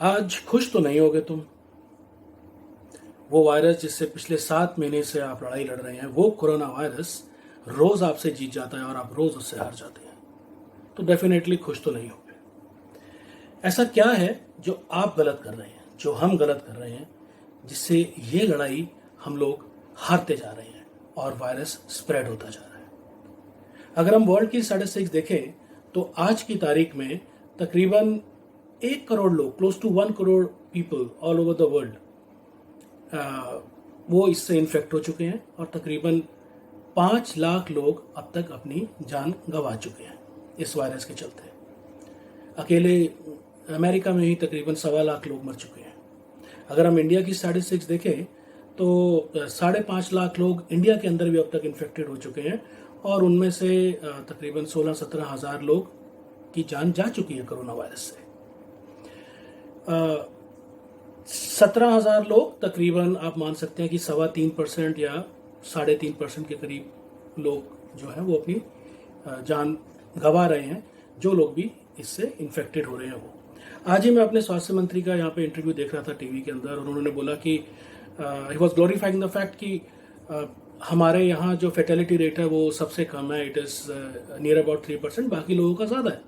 आज खुश तो नहीं होगे तुम। वो वायरस जिससे पिछले 7 महीने से आप लड़ाई लड़ रहे हैं, वो कोरोना वायरस रोज आपसे जीत जाता है और आप रोज उससे हार जाते हैं, तो डेफिनेटली खुश तो नहीं होगे। ऐसा क्या है जो आप गलत कर रहे हैं, जो हम गलत कर रहे हैं, जिससे ये लड़ाई हम लोग हारते जा रहे हैं और वायरस स्प्रेड होता जा रहा है। अगर हम वर्ल्ड की स्टैटिस्टिक्स देखें तो आज की तारीख में तकरीबन 1 करोड़ लोग, close to 1 crore people all over the world, वो इससे इन्फेक्ट हो चुके हैं और तकरीबन 5 लाख लोग अब तक अपनी जान गंवा चुके हैं इस वायरस के चलते। अकेले अमेरिका में ही तकरीबन 1.25 लाख लोग मर चुके हैं। अगर हम इंडिया की स्टैटिस्टिक्स देखें तो 5.5 लाख लोग इंडिया के अंदर भी अब तक इन्फेक्टेड हो चुके हैं और उनमें से तकरीबन 16-17 हज़ार लोग की जान जा चुकी है कोरोना वायरस से। 17,000 लोग तकरीबन आप मान सकते हैं कि 3.25% या 3.5% के करीब लोग जो हैं वो अपनी जान गंवा रहे हैं, जो लोग भी इससे इन्फेक्टेड हो रहे हैं वो। आज ही मैं अपने स्वास्थ्य मंत्री का यहाँ पे इंटरव्यू देख रहा था टीवी के अंदर और उन्होंने बोला कि he was glorifying the fact कि हमारे यहाँ जो फेटेलिटी रेट है वो सबसे कम है, इट इज़ नियर अबाउट 3%, बाकी लोगों का ज़्यादा है।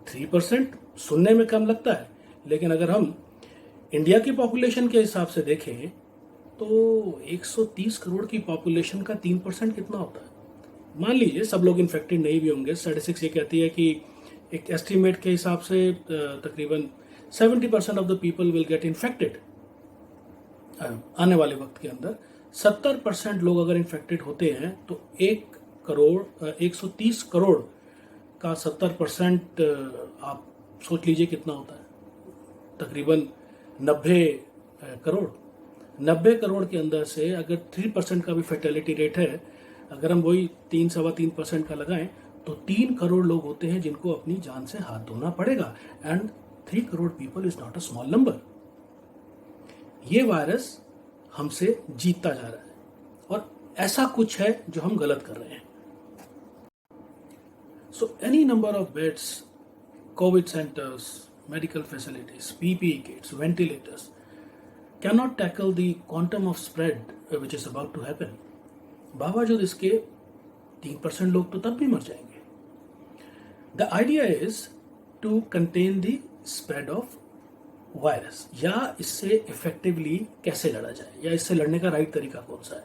3% सुनने में कम लगता है, लेकिन अगर हम इंडिया की पॉपुलेशन के हिसाब से देखें तो 130 करोड़ की पॉपुलेशन का 3% कितना होता है। मान लीजिए सब लोग इन्फेक्टेड नहीं भी होंगे, स्टैटिस्टिक्स ये कहती है कि एक एस्टीमेट के हिसाब से तकरीबन 70% of the people will get infected आने वाले वक्त के अंदर। 70% लोग अगर इन्फेक्टेड होते हैं तो 130 करोड़ का 70% आप सोच लीजिए कितना होता है, तकरीबन 90 करोड़ के अंदर से अगर 3% का भी फर्टिलिटी रेट है, अगर हम वही 3-3.25% का लगाएं तो 3 करोड़ लोग होते हैं जिनको अपनी जान से हाथ धोना पड़ेगा। And 3 crore people is not a small number. ये वायरस हमसे जीतता जा रहा है और ऐसा कुछ है जो हम गलत कर रहे हैं। So any number of beds, Covid centres, medical facilities, PPE kits, ventilators cannot tackle the quantum of spread which is about to happen. बावजूद इसके 3% लोग तो तब भी मर जाएंगे। The idea is to contain the spread of virus, या इससे इफेक्टिवली कैसे लड़ा जाए, या इससे लड़ने का राइट तरीका कौन सा है।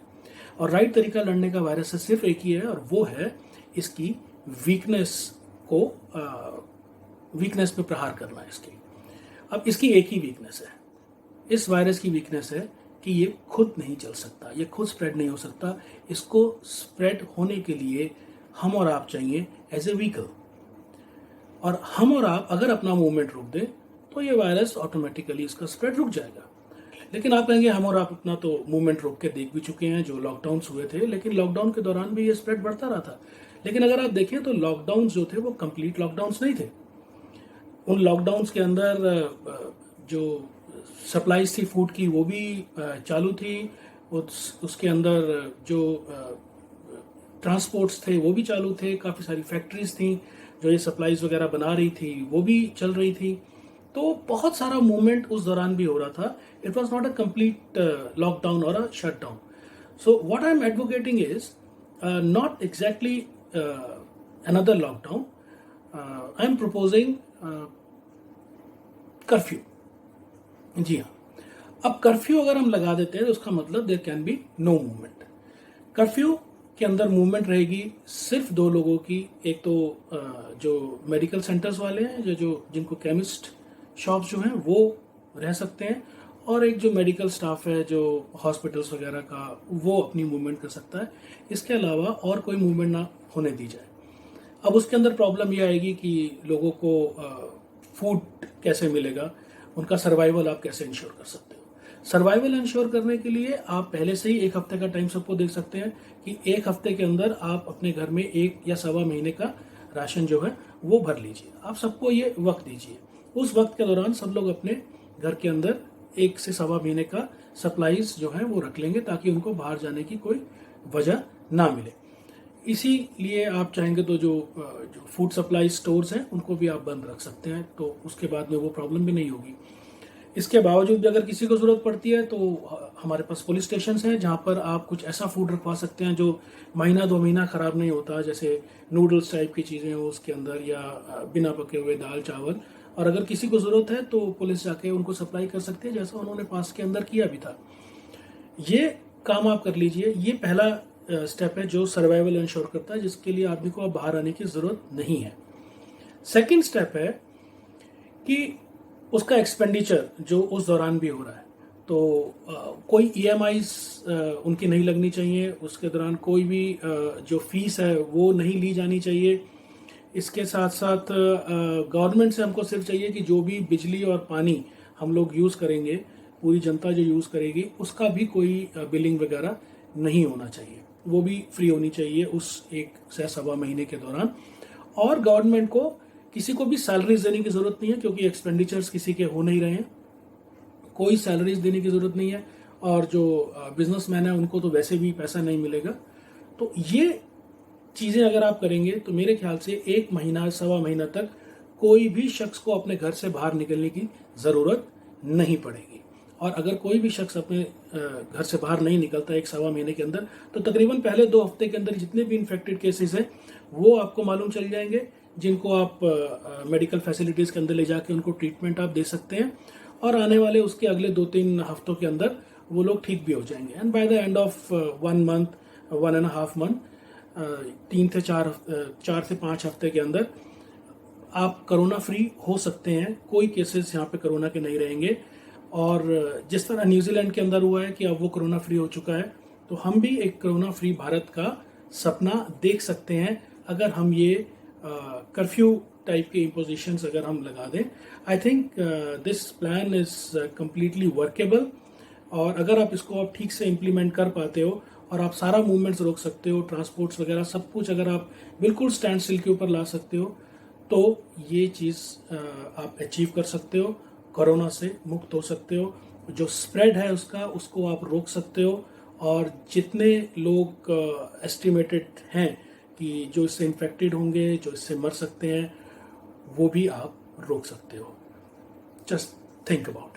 और राइट तरीका लड़ने का वायरस से सिर्फ एक ही है और वो है इसकी वीकनेस पे प्रहार करना है इसकी। अब इसकी एक ही वीकनेस है, इस वायरस की वीकनेस है कि ये खुद नहीं चल सकता, ये खुद स्प्रेड नहीं हो सकता। इसको स्प्रेड होने के लिए हम और आप चाहिए एज ए व्हीकल, और हम और आप अगर अपना मूवमेंट रोक दें तो ये वायरस ऑटोमेटिकली इसका स्प्रेड रुक जाएगा। लेकिन आप कहेंगे हम और आप अपना तो मूवमेंट रोक के देख भी चुके हैं, जो लॉकडाउन्स हुए थे, लेकिन लॉकडाउन के दौरान भी ये स्प्रेड बढ़ता रहा था। लेकिन अगर आप देखें तो लॉकडाउन जो थे वो कंप्लीट लॉकडाउन्स नहीं थे। उन लॉकडाउन्स के अंदर जो सप्लाईज थी फूड की वो भी चालू थी, उसके अंदर जो ट्रांसपोर्ट्स थे वो भी चालू थे, काफ़ी सारी फैक्ट्रीज थी जो ये सप्लाईज वगैरह बना रही थी वो भी चल रही थी। तो बहुत सारा मूवमेंट उस दौरान भी हो रहा था। It was not a complete lockdown और a shutdown. So what I am advocating is not exactly another lockdown. I am proposing curfew. जी हाँ, अब कर्फ्यू अगर हम लगा देते हैं तो उसका मतलब there can be no movement. Curfew के अंदर मूवमेंट रहेगी सिर्फ 2 लोगों की, एक तो जो मेडिकल सेंटर्स वाले हैं, जो जिनको केमिस्ट शॉप्स जो हैं वो रह सकते हैं, और एक जो मेडिकल स्टाफ है जो हॉस्पिटल्स वगैरह का, वो अपनी मूवमेंट कर सकता है। इसके अलावा और कोई मूवमेंट ना होने दी जाए। अब उसके अंदर प्रॉब्लम ये आएगी कि लोगों को फूड कैसे मिलेगा, उनका सर्वाइवल आप कैसे इंश्योर कर सकते हो। सर्वाइवल इंश्योर करने के लिए आप पहले से ही 1 हफ्ते का टाइम सबको देख सकते हैं कि 1 हफ्ते के अंदर आप अपने घर में 1 या 1.25 महीने का राशन जो है वो भर लीजिए। आप सबको ये वक्त दीजिए। उस वक्त के दौरान सब लोग अपने घर के अंदर 1 से 1.25 महीने का सप्लाईज जो है वो रख लेंगे, ताकि उनको बाहर जाने की कोई वजह ना मिले। इसीलिए आप चाहेंगे तो जो फूड सप्लाई स्टोर्स हैं उनको भी आप बंद रख सकते हैं, तो उसके बाद में वो प्रॉब्लम भी नहीं होगी। इसके बावजूद भी अगर किसी को ज़रूरत पड़ती है तो हमारे पास पुलिस स्टेशन हैं जहाँ पर आप कुछ ऐसा फूड रखवा सकते हैं जो महीना 2 महीना ख़राब नहीं होता, जैसे नूडल्स टाइप की चीज़ें हो उसके अंदर, या बिना पके हुए दाल चावल। और अगर किसी को ज़रूरत है तो पुलिस जाके उनको सप्लाई कर सकती है, जैसा उन्होंने पास के अंदर किया भी था। ये काम आप कर लीजिए। ये पहला स्टेप है जो सर्वाइवल इंश्योर करता है, जिसके लिए आदमी को अब बाहर आने की ज़रूरत नहीं है। सेकेंड स्टेप है कि उसका एक्सपेंडिचर जो उस दौरान भी हो रहा है, तो कोई ईएमआईज उनकी नहीं लगनी चाहिए उसके दौरान, कोई भी जो फीस है वो नहीं ली जानी चाहिए। इसके साथ साथ गवर्नमेंट से हमको सिर्फ चाहिए कि जो भी बिजली और पानी हम लोग यूज़ करेंगे, पूरी जनता जो यूज़ करेगी, उसका भी कोई बिलिंग वगैरह नहीं होना चाहिए, वो भी फ्री होनी चाहिए उस 1 से 1.25 महीने के दौरान। और गवर्नमेंट को किसी को भी सैलरीज देने की ज़रूरत नहीं है, क्योंकि एक्सपेंडिचर्स किसी के हो नहीं रहे हैं, कोई सैलरीज देने की ज़रूरत नहीं है। और जो बिजनेसमैन है उनको तो वैसे भी पैसा नहीं मिलेगा। तो ये चीज़ें अगर आप करेंगे तो मेरे ख्याल से 1 महीना 1.25 महीना तक कोई भी शख्स को अपने घर से बाहर निकलने की ज़रूरत नहीं पड़ेगी। और अगर कोई भी शख्स अपने घर से बाहर नहीं निकलता 1.25 महीने के अंदर, तो तकरीबन पहले 2 हफ्ते के अंदर जितने भी इन्फेक्टेड केसेस हैं वो आपको मालूम चल जाएंगे, जिनको आप मेडिकल फैसिलिटीज़ के अंदर ले जाके उनको ट्रीटमेंट आप दे सकते हैं। और आने वाले उसके अगले 2-3 हफ्तों के अंदर वो लोग ठीक भी हो जाएंगे। And by the end of 1 month, 1.5 month, 4 से 5 हफ्ते के अंदर आप कोरोना फ्री हो सकते हैं। कोई केसेस यहाँ पे कोरोना के नहीं रहेंगे। और जिस तरह न्यूजीलैंड के अंदर हुआ है कि अब वो कोरोना फ्री हो चुका है, तो हम भी एक कोरोना फ्री भारत का सपना देख सकते हैं अगर हम ये कर्फ्यू टाइप के इम्पोजिशंस अगर हम लगा दें। I think this plan is completely workable. और अगर आप इसको आप ठीक से इम्प्लीमेंट कर पाते हो और आप सारा मूवमेंट्स रोक सकते हो, ट्रांसपोर्ट्स वगैरह सब कुछ अगर आप बिल्कुल स्टैंड स्टिल के ऊपर ला सकते हो, तो ये चीज़ आप अचीव कर सकते हो, कोरोना से मुक्त हो सकते हो। जो स्प्रेड है उसको आप रोक सकते हो। और जितने लोग एस्टिमेटेड हैं कि जो इससे इन्फेक्टेड होंगे, जो इससे मर सकते हैं, वो भी आप रोक सकते हो। Just think about it.